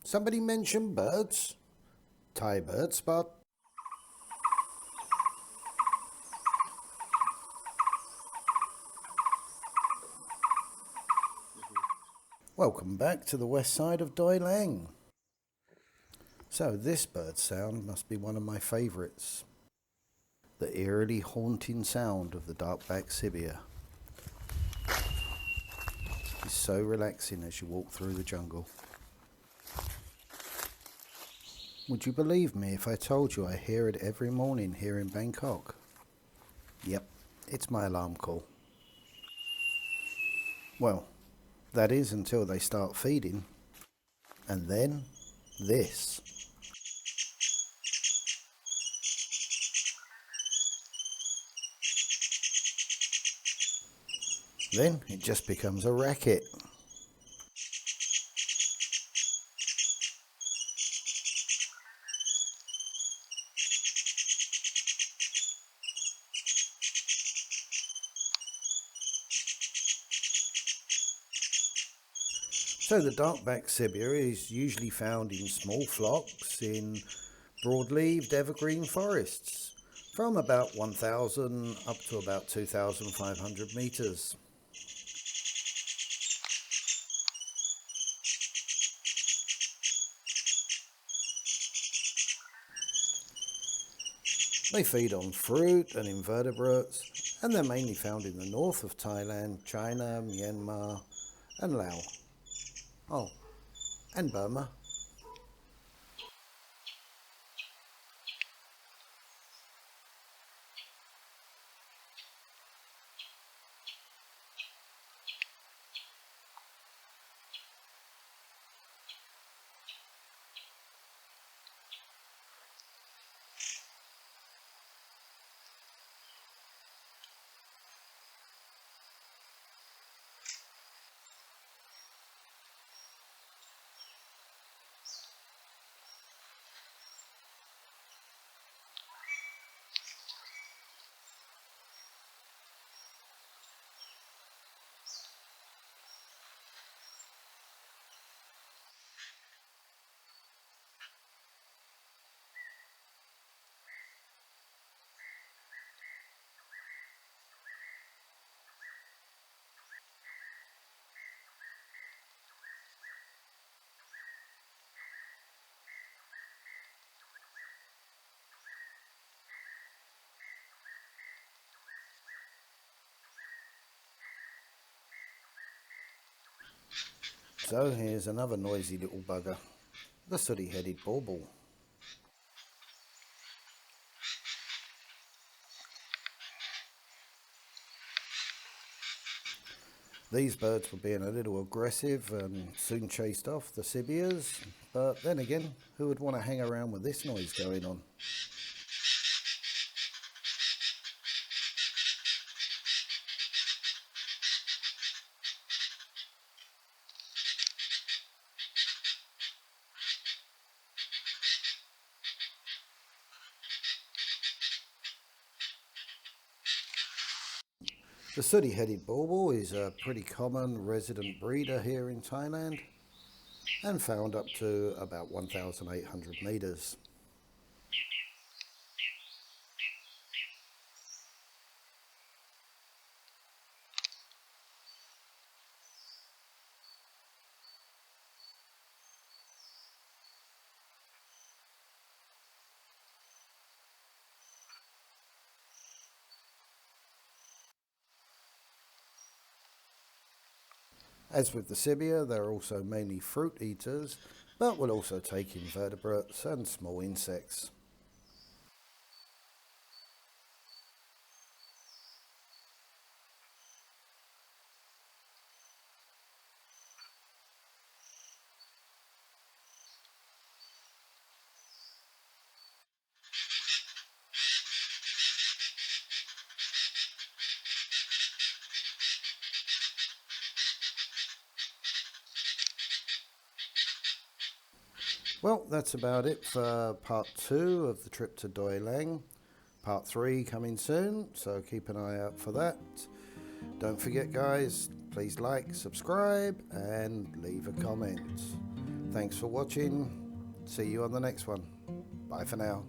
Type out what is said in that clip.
Somebody mention birds? ThaiBirdSpot. Welcome back to the west side of Doi Lang. So this bird sound must be one of my favourites. The eerily haunting sound of the Dark-backed Sibia is so relaxing as you walk through the jungle. Would you believe me if I told you I hear it every morning here in Bangkok? Yep, it's my alarm call. Well, that is until they start feeding. And then this. Then it just becomes a racket. So the dark-backed Sibia is usually found in small flocks in broad-leaved evergreen forests from about 1,000 up to about 2,500 metres. They feed on fruit and invertebrates, and they're mainly found in the north of Thailand, China, Myanmar and Laos. Oh, and Burma. So here's another noisy little bugger, the sooty-headed Bulbul. These birds were being a little aggressive and soon chased off the Sibias, but then again, who would want to hang around with this noise going on? The sooty-headed Bulbul is a pretty common resident breeder here in Thailand and found up to about 1,800 metres. As with the Sibia, they're also mainly fruit eaters, but will also take invertebrates and small insects. Well, that's about it for part 2 of the trip to Doi Lang. Part 3 coming soon, so keep an eye out for that. Don't forget, guys, please like, subscribe and leave a comment. Thanks for watching. See you on the next one. Bye for now.